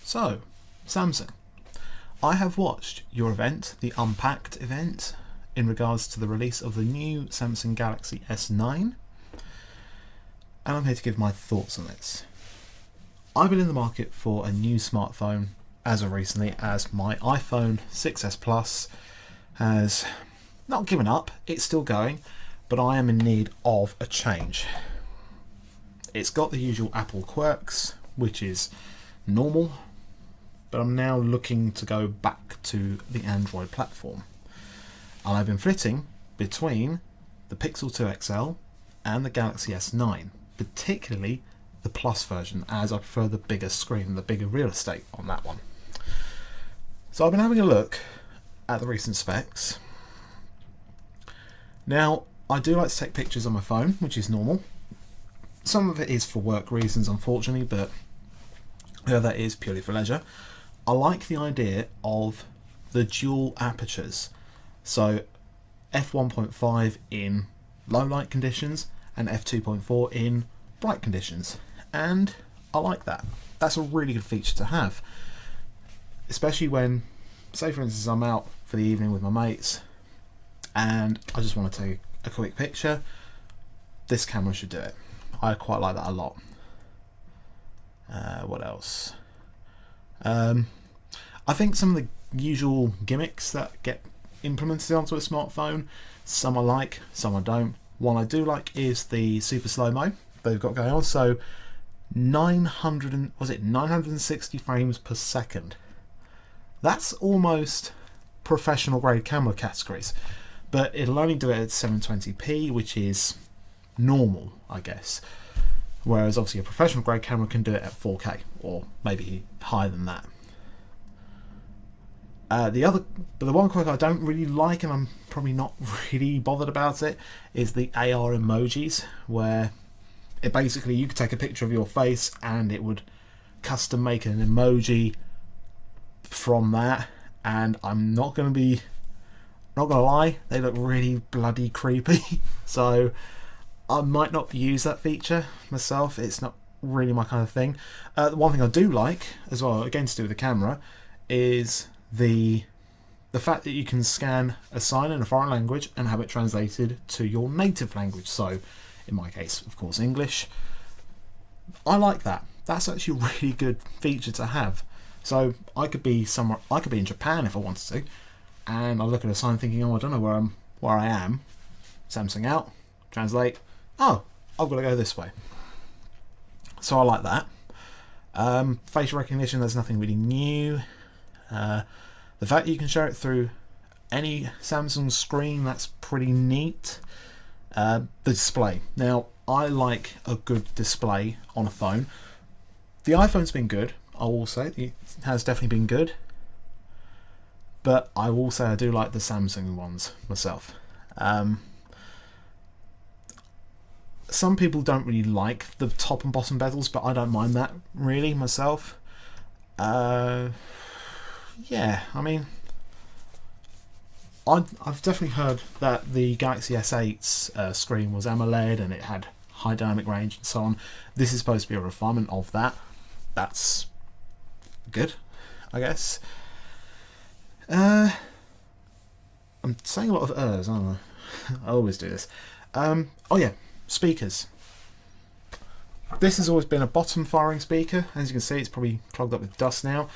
So, Samsung, I have watched your event, the Unpacked event, in regards to the release of the new Samsung Galaxy S9, and I'm here to give my thoughts on this. I've been in the market for a new smartphone as of recently, as my iPhone 6s Plus has not given up, it's still going, but I am in need of a change. It's got the usual Apple quirks, which is normal, but I'm now looking to go back to the Android platform. And I've been flitting between the Pixel 2 XL and the Galaxy S9, particularly the Plus version, as I prefer the bigger screen and the bigger real estate on that one. So I've been having a look at the recent specs. Now, I do like to take pictures on my phone, which is normal. Some of it is for work reasons, unfortunately, but the other is purely for leisure. I like the idea of the dual apertures. So f1.5 in low light conditions and f2.4 in bright conditions. And I like that. That's a really good feature to have. Especially when, say for instance, I'm out for the evening with my mates and I just want to take a quick picture. This camera should do it. I quite like that a lot. What else? I think some of the usual gimmicks that get implemented onto a smartphone, some I like, some I don't. One I do like is the super slow-mo they've got going on. So 960 frames per second. That's almost professional grade camera categories, but it'll only do it at 720p, which is normal, I guess. Whereas obviously a professional grade camera can do it at 4K or maybe higher than that. The one quirk I don't really like, and I'm probably not really bothered about it, is the AR emojis, where it basically, you could take a picture of your face and it would custom make an emoji from that, and I'm not gonna lie, they look really bloody creepy. So I might not use that feature myself. It's not really my kind of thing. The one thing I do like as well, again to do with the camera, is the fact that you can scan a sign in a foreign language and have it translated to your native language. So in my case, of course, English. I like that. That's actually a really good feature to have. So I could be somewhere, I could be in Japan if I wanted to, and I look at a sign thinking, oh, I don't know where I am. Samsung out, translate. Oh, I've got to go this way. So I like that. Facial recognition, there's nothing really new. The fact that you can share it through any Samsung screen, that's pretty neat. The display. Now, I like a good display on a phone. The iPhone's been good, I will say. It has definitely been good. But I will say I do like the Samsung ones myself. Some people don't really like the top and bottom bezels, but I don't mind that really myself. Yeah, I mean, I've definitely heard that the Galaxy S8's screen was AMOLED and it had high dynamic range and so on. This is supposed to be a refinement of that. That's good, I guess. I'm saying a lot of aren't I? I always do this. Oh yeah, speakers. This has always been a bottom firing speaker. As you can see, it's probably clogged up with dust now.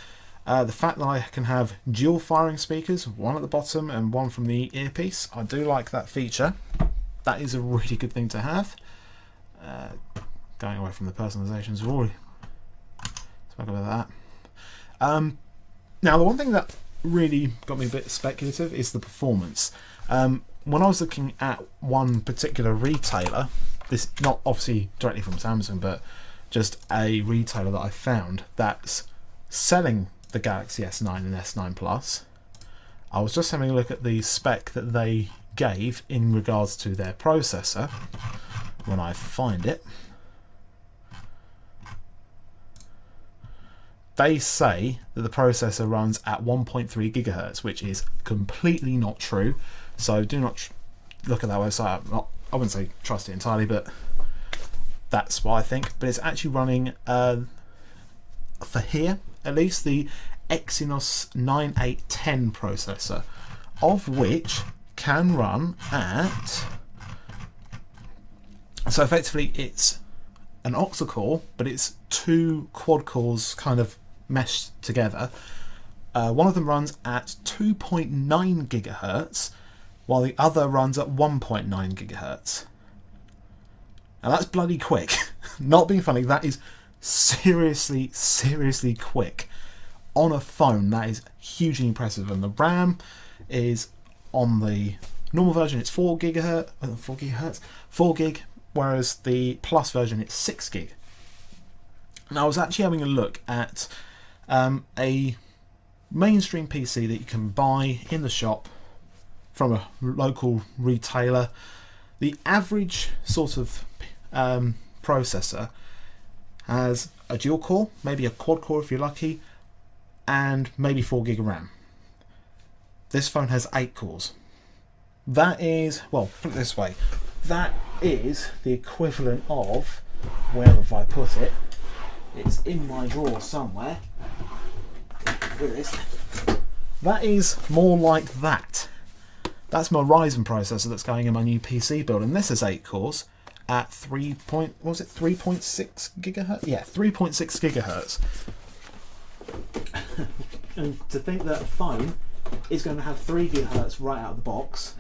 The fact that I can have dual firing speakers, one at the bottom and one from the earpiece, I do like that feature. That is a really good thing to have. Going away from the personalizations, we've already spoken about that. Now, the one thing that really got me a bit speculative is the performance. When I was looking at one particular retailer, this not obviously directly from Samsung, but just a retailer that I found that's selling the Galaxy S9 and S9 Plus, I was just having a look at the spec that they gave in regards to their processor. When I find it, they say that the processor runs at 1.3 gigahertz, which is completely not true. So do not look at that website. I wouldn't say trust it entirely, but that's what I think. But it's actually running for here at least the Exynos 9810 processor, of which can run at, so effectively it's an octa-core, but it's 2 quad cores kind of meshed together. One of them runs at 2.9 gigahertz, while the other runs at 1.9 gigahertz. Now that's bloody quick. Not being funny, that is seriously quick. On a phone, that is hugely impressive. And the RAM is, on the normal version, it's 4 gig, whereas the Plus version, it's 6 gig. Now I was actually having a look at a mainstream PC that you can buy in the shop from a local retailer. The average sort of processor has a dual core, maybe a quad core if you're lucky, and maybe 4 gig of RAM. This phone has 8 cores. That is, well, put it this way, that is the equivalent of, where have I put it? It's in my drawer somewhere. Here it is. That is more like that. That's my Ryzen processor that's going in my new PC build, and this is 8 cores at 3.6 gigahertz? Yeah, 3.6 gigahertz. And to think that a phone is going to have 3 gigahertz right out of the box,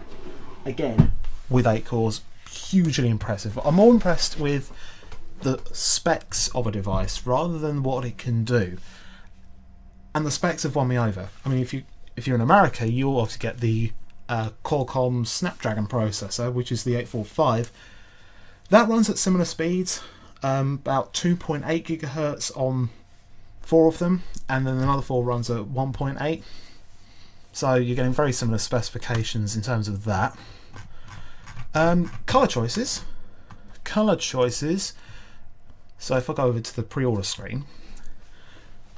again, with 8 cores, hugely impressive. I'm more impressed with the specs of a device rather than what it can do. And the specs have won me over. I mean, if you're in America, you'll obviously get the Qualcomm Snapdragon processor, which is the 845. That runs at similar speeds, about 2.8 gigahertz on 4 of them, and then another 4 runs at 1.8. So you're getting very similar specifications in terms of that. Color choices. So if I go over to the pre-order screen,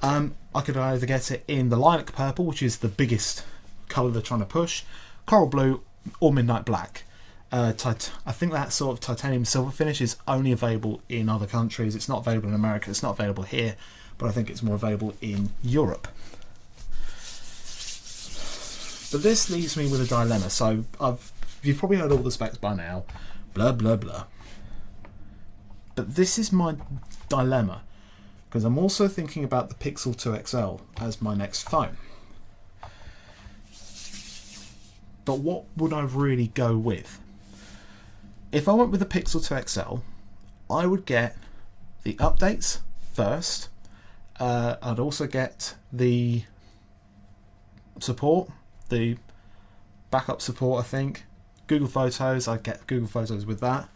I could either get it in the lilac purple, which is the biggest colour they're trying to push, coral blue, or midnight black. I think that sort of titanium silver finish is only available in other countries. It's not available in America, it's not available here, but I think it's more available in Europe. But this leaves me with a dilemma. So you've probably heard all the specs by now, blah blah blah. But this is my dilemma, because I'm also thinking about the Pixel 2 XL as my next phone. But what would I really go with? If I went with the Pixel 2 XL, I would get the updates first. I'd also get the support, the backup support, I think. Google Photos, I'd get Google Photos with that.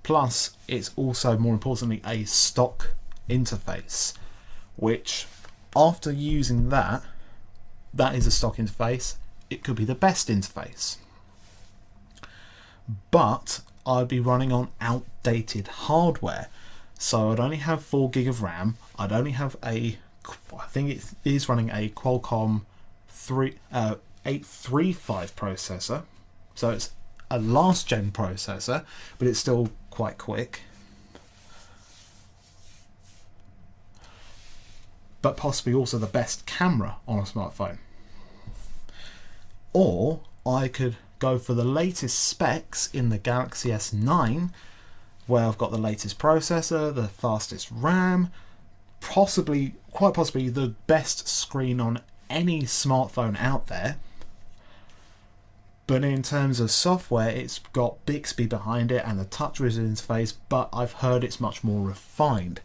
Plus, it's also, more importantly, a stock interface, which, after using that is a stock interface. It could be the best interface. But I'd be running on outdated hardware. So I'd only have 4 gig of RAM. I'd only have I think it is running a Qualcomm 835 processor. So it's a last gen processor, but it's still quite quick. But possibly also the best camera on a smartphone. Or I could go for the latest specs in the Galaxy S9, where I've got the latest processor, the fastest RAM, quite possibly the best screen on any smartphone out there. But in terms of software, it's got Bixby behind it and the TouchWiz interface, but I've heard it's much more refined.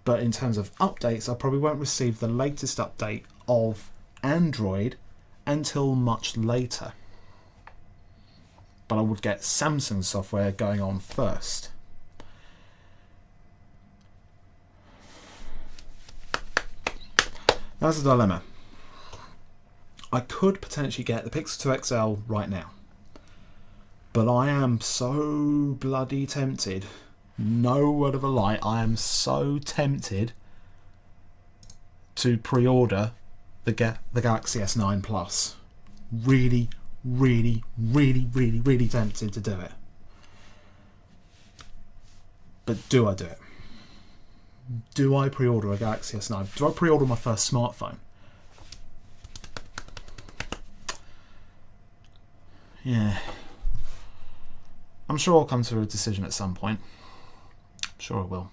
But in terms of updates, I probably won't receive the latest update of Android until much later. But I would get Samsung software going on first. That's a dilemma. I could potentially get the Pixel 2 XL right now, but I am so bloody tempted. No word of a lie, I am so tempted to pre-order the Galaxy S9 Plus. Really tempted to do it. But do I do it? Do I pre-order a Galaxy S9? Do I pre-order my first smartphone? Yeah. I'm sure I'll come to a decision at some point. I'm sure I will.